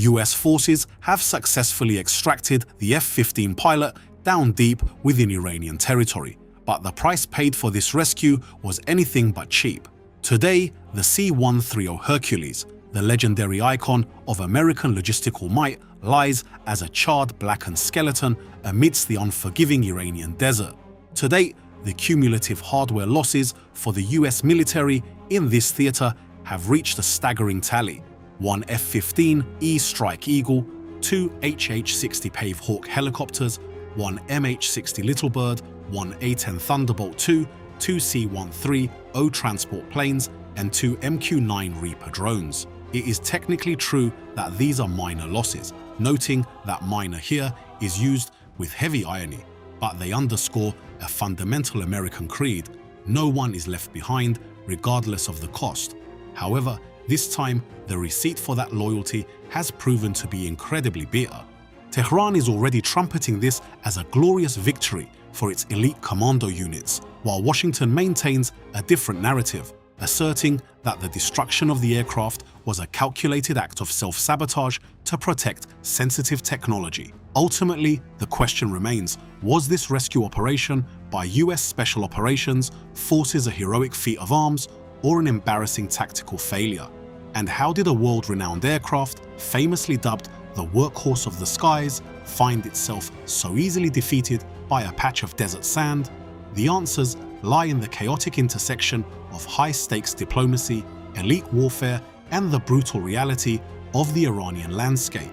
US forces have successfully extracted the F-15 pilot down deep within Iranian territory, but the price paid for this rescue was anything but cheap. Today, the C-130 Hercules, the legendary icon of American logistical might, lies as a charred, blackened skeleton amidst the unforgiving Iranian desert. To date, the cumulative hardware losses for the US military in this theater have reached a staggering tally: 1 F-15E Strike Eagle, 2 HH-60 Pave Hawk helicopters, 1 MH-60 Little Bird, 1 A-10 Thunderbolt II, 2 C-130 transport planes, and 2 MQ-9 Reaper drones. It is technically true that these are minor losses, noting that minor here is used with heavy irony, but they underscore a fundamental American creed: no one is left behind, regardless of the cost. However, this time, the receipt for that loyalty has proven to be incredibly bitter. Tehran is already trumpeting this as a glorious victory for its elite commando units, while Washington maintains a different narrative, asserting that the destruction of the aircraft was a calculated act of self-sabotage to protect sensitive technology. Ultimately, the question remains: was this rescue operation by US Special Operations Forces a heroic feat of arms or an embarrassing tactical failure? And how did a world-renowned aircraft, famously dubbed the workhorse of the skies, find itself so easily defeated by a patch of desert sand? The answers lie in the chaotic intersection of high-stakes diplomacy, elite warfare, and the brutal reality of the Iranian landscape.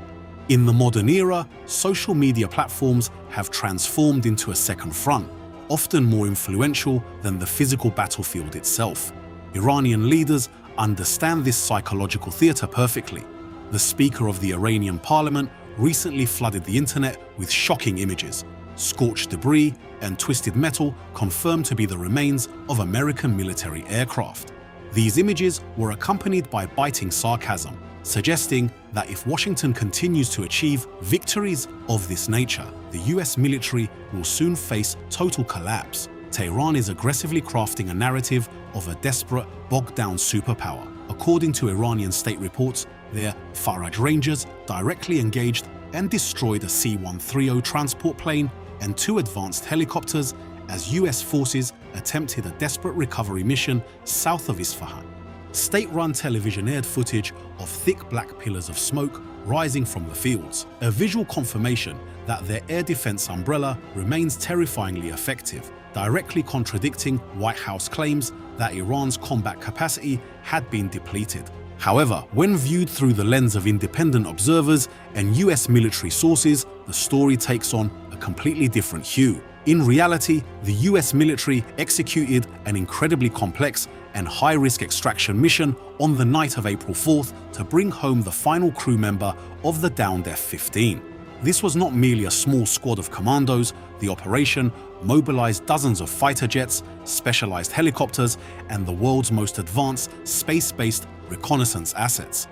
In the modern era, social media platforms have transformed into a second front, often more influential than the physical battlefield itself. Iranian leaders understand this psychological theater perfectly. The Speaker of the Iranian parliament recently flooded the internet with shocking images. Scorched debris and twisted metal confirmed to be the remains of American military aircraft. These images were accompanied by biting sarcasm, suggesting that if Washington continues to achieve victories of this nature, the US military will soon face total collapse. Tehran is aggressively crafting a narrative of a desperate, bogged-down superpower. According to Iranian state reports, their Faraj Rangers directly engaged and destroyed a C-130 transport plane and 2 advanced helicopters as US forces attempted a desperate recovery mission south of Isfahan. State-run television aired footage of thick black pillars of smoke rising from the fields, a visual confirmation that their air defense umbrella remains terrifyingly effective, directly contradicting White House claims that Iran's combat capacity had been depleted. However, when viewed through the lens of independent observers and US military sources, the story takes on a completely different hue. In reality, the US military executed an incredibly complex and high-risk extraction mission on the night of April 4th to bring home the final crew member of the downed F-15. This was not merely a small squad of commandos. The operation mobilized dozens of fighter jets, specialized helicopters, and the world's most advanced space-based reconnaissance assets.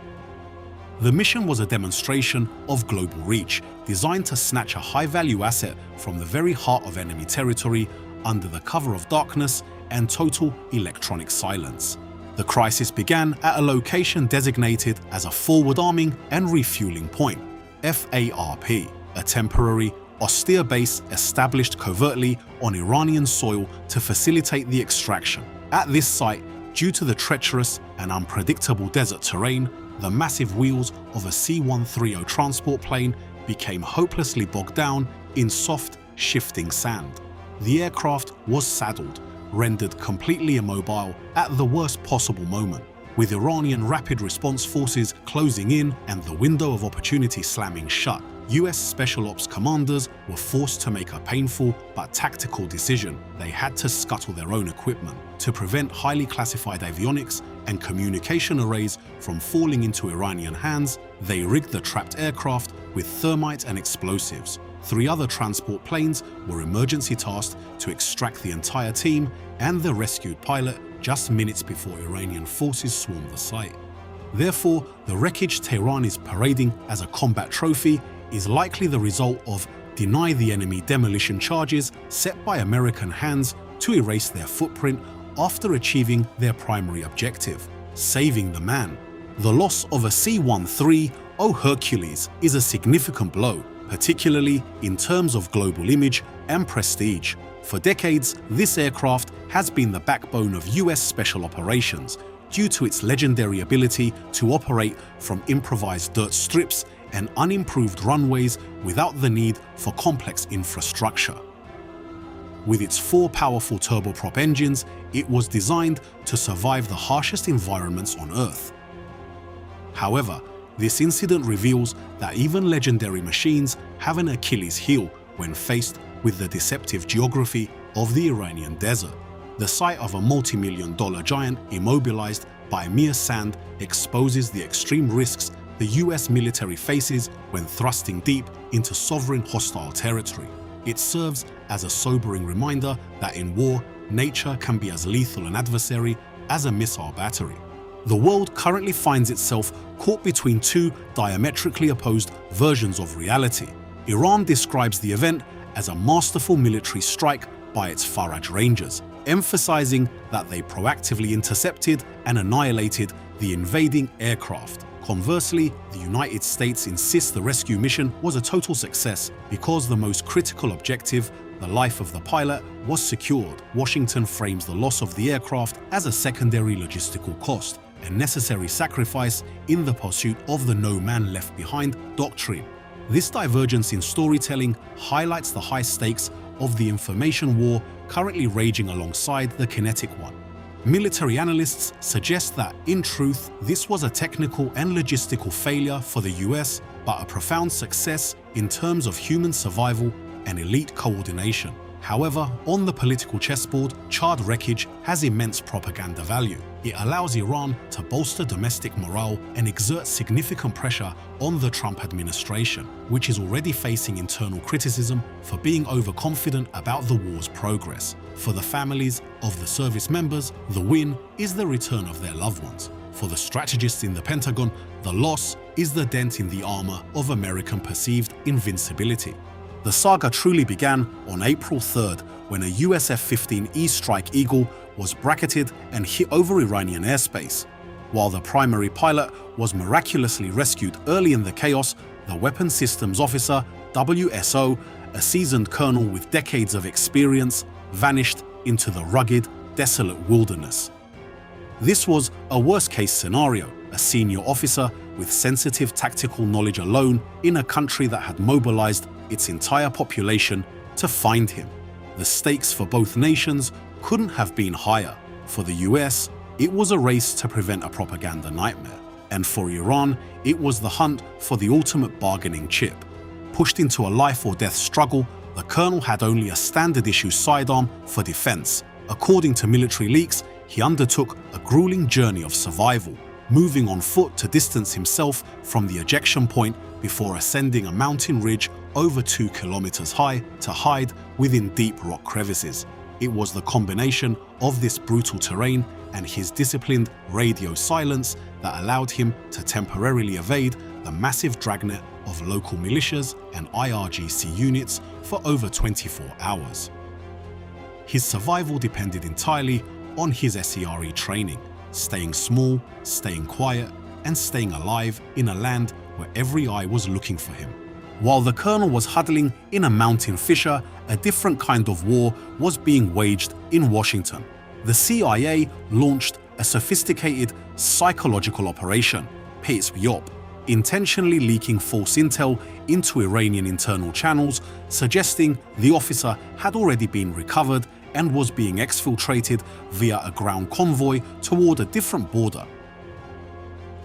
The mission was a demonstration of global reach, designed to snatch a high-value asset from the very heart of enemy territory under the cover of darkness and total electronic silence. The crisis began at a location designated as a forward arming and refueling point, FARP, a temporary, austere base established covertly on Iranian soil to facilitate the extraction. At this site, due to the treacherous and unpredictable desert terrain, the massive wheels of a C-130 transport plane became hopelessly bogged down in soft, shifting sand. The aircraft was saddled, rendered completely immobile at the worst possible moment. With Iranian rapid response forces closing in and the window of opportunity slamming shut, US Special Ops commanders were forced to make a painful but tactical decision. They had to scuttle their own equipment to prevent highly classified avionics and communication arrays from falling into Iranian hands. They rigged the trapped aircraft with thermite and explosives. 3 other transport planes were emergency tasked to extract the entire team and the rescued pilot just minutes before Iranian forces swarmed the site. Therefore, the wreckage Tehran is parading as a combat trophy is likely the result of deny the enemy demolition charges set by American hands to erase their footprint after achieving their primary objective, saving the man. The loss of a C-130 Hercules is a significant blow, particularly in terms of global image and prestige. For decades, this aircraft has been the backbone of US special operations due to its legendary ability to operate from improvised dirt strips and unimproved runways without the need for complex infrastructure. With its 4 powerful turboprop engines, it was designed to survive the harshest environments on Earth. However, this incident reveals that even legendary machines have an Achilles heel when faced with the deceptive geography of the Iranian desert. The sight of a multi-million-dollar giant immobilized by mere sand exposes the extreme risks the US military faces when thrusting deep into sovereign hostile territory. It serves as a sobering reminder that in war, nature can be as lethal an adversary as a missile battery. The world currently finds itself caught between 2 diametrically opposed versions of reality. Iran describes the event as a masterful military strike by its Faraj Rangers, emphasizing that they proactively intercepted and annihilated the invading aircraft. Conversely, the United States insists the rescue mission was a total success because the most critical objective, the life of the pilot, was secured. Washington frames the loss of the aircraft as a secondary logistical cost, a necessary sacrifice in the pursuit of the no man left behind doctrine. This divergence in storytelling highlights the high stakes of the information war currently raging alongside the kinetic one. Military analysts suggest that, in truth, this was a technical and logistical failure for the US, but a profound success in terms of human survival and elite coordination. However, on the political chessboard, charred wreckage has immense propaganda value. It allows Iran to bolster domestic morale and exert significant pressure on the Trump administration, which is already facing internal criticism for being overconfident about the war's progress. For the families of the service members, the win is the return of their loved ones. For the strategists in the Pentagon, the loss is the dent in the armor of American perceived invincibility. The saga truly began on April 3rd when a US F-15E Strike Eagle was bracketed and hit over Iranian airspace. While the primary pilot was miraculously rescued early in the chaos, the weapons systems officer, WSO, a seasoned colonel with decades of experience, vanished into the rugged, desolate wilderness. This was a worst-case scenario, a senior officer with sensitive tactical knowledge alone in a country that had mobilized its entire population to find him. The stakes for both nations couldn't have been higher. For the US, it was a race to prevent a propaganda nightmare. And for Iran, it was the hunt for the ultimate bargaining chip. Pushed into a life-or-death struggle, the colonel had only a standard-issue sidearm for defense. According to military leaks, he undertook a grueling journey of survival, moving on foot to distance himself from the ejection point before ascending a mountain ridge over 2 kilometers high to hide within deep rock crevices. It was the combination of this brutal terrain and his disciplined radio silence that allowed him to temporarily evade the massive dragnet of local militias and IRGC units for over 24 hours. His survival depended entirely on his SERE training, staying small, staying quiet, and staying alive in a land where every eye was looking for him. While the colonel was huddling in a mountain fissure, a different kind of war was being waged in Washington. The CIA launched a sophisticated psychological operation, P-SWIOP, intentionally leaking false intel into Iranian internal channels, suggesting the officer had already been recovered and was being exfiltrated via a ground convoy toward a different border.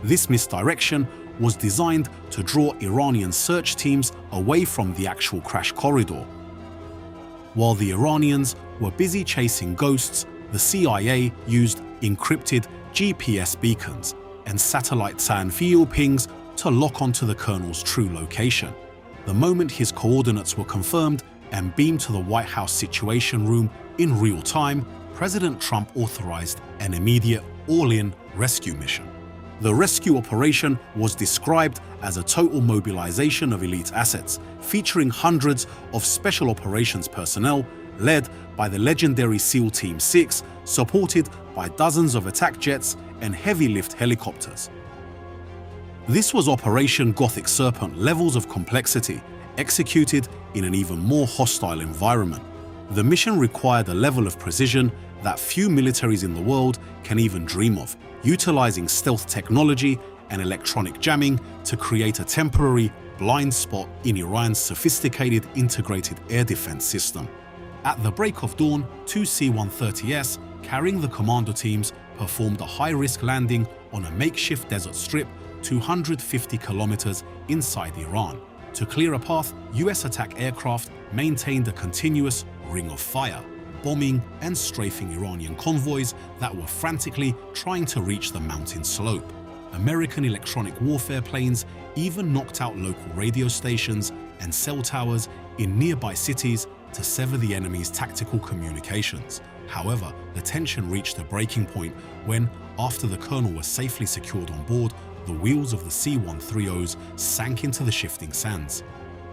This misdirection was designed to draw Iranian search teams away from the actual crash corridor. While the Iranians were busy chasing ghosts, the CIA used encrypted GPS beacons and satellite SAN-FIO pings to lock onto the colonel's true location. The moment his coordinates were confirmed and beamed to the White House Situation Room in real time, President Trump authorized an immediate all-in rescue mission. The rescue operation was described as a total mobilization of elite assets, featuring hundreds of special operations personnel led by the legendary SEAL Team 6, supported by dozens of attack jets and heavy-lift helicopters. This was Operation Gothic Serpent levels of complexity, executed in an even more hostile environment. The mission required a level of precision that few militaries in the world can even dream of, utilizing stealth technology and electronic jamming to create a temporary blind spot in Iran's sophisticated integrated air defense system. At the break of dawn, two C-130s carrying the commando teams performed a high-risk landing on a makeshift desert strip 250 kilometers inside Iran. To clear a path, US attack aircraft maintained a continuous ring of fire, bombing and strafing Iranian convoys that were frantically trying to reach the mountain slope. American electronic warfare planes even knocked out local radio stations and cell towers in nearby cities to sever the enemy's tactical communications. However, the tension reached a breaking point when, after the colonel was safely secured on board, the wheels of the C-130s sank into the shifting sands.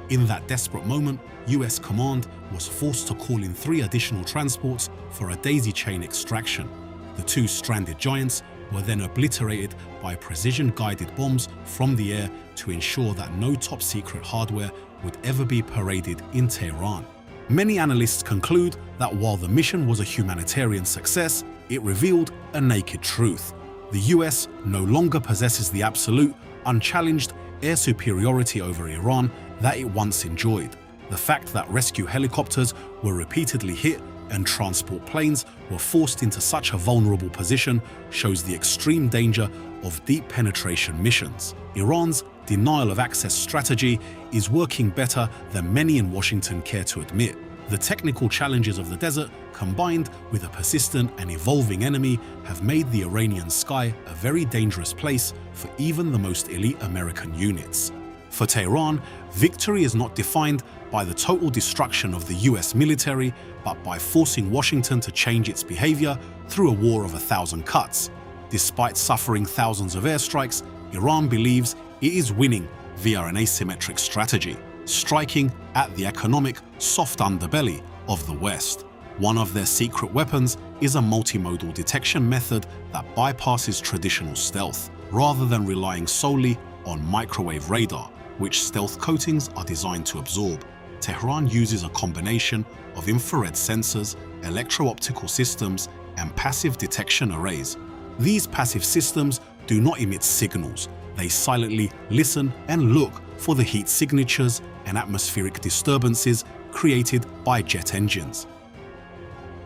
In that desperate moment, US command was forced to call in 3 additional transports for a daisy-chain extraction. The 2 stranded giants were then obliterated by precision-guided bombs from the air to ensure that no top-secret hardware would ever be paraded in Tehran. Many analysts conclude that while the mission was a humanitarian success, it revealed a naked truth. The US no longer possesses the absolute, unchallenged air superiority over Iran that it once enjoyed. The fact that rescue helicopters were repeatedly hit and transport planes were forced into such a vulnerable position shows the extreme danger of deep penetration missions. Iran's denial of access strategy is working better than many in Washington care to admit. The technical challenges of the desert, combined with a persistent and evolving enemy, have made the Iranian sky a very dangerous place for even the most elite American units. For Tehran, victory is not defined by the total destruction of the US military, but by forcing Washington to change its behavior through a war of 1,000 cuts. Despite suffering thousands of airstrikes, Iran believes it is winning via an asymmetric strategy, striking at the economic soft underbelly of the West. One of their secret weapons is a multimodal detection method that bypasses traditional stealth, rather than relying solely on microwave radar, which stealth coatings are designed to absorb. Tehran uses a combination of infrared sensors, electro-optical systems, and passive detection arrays. These passive systems do not emit signals. They silently listen and look for the heat signatures and atmospheric disturbances created by jet engines.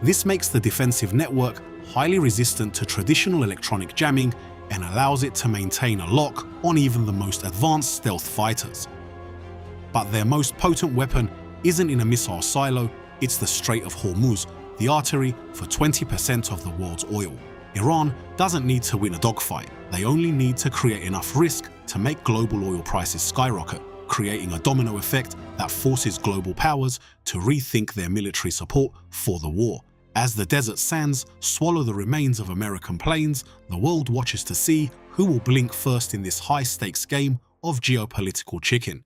This makes the defensive network highly resistant to traditional electronic jamming and allows it to maintain a lock on even the most advanced stealth fighters. But their most potent weapon isn't in a missile silo, it's the Strait of Hormuz, the artery for 20% of the world's oil. Iran doesn't need to win a dogfight, they only need to create enough risk to make global oil prices skyrocket, creating a domino effect that forces global powers to rethink their military support for the war. As the desert sands swallow the remains of American planes, the world watches to see who will blink first in this high-stakes game of geopolitical chicken.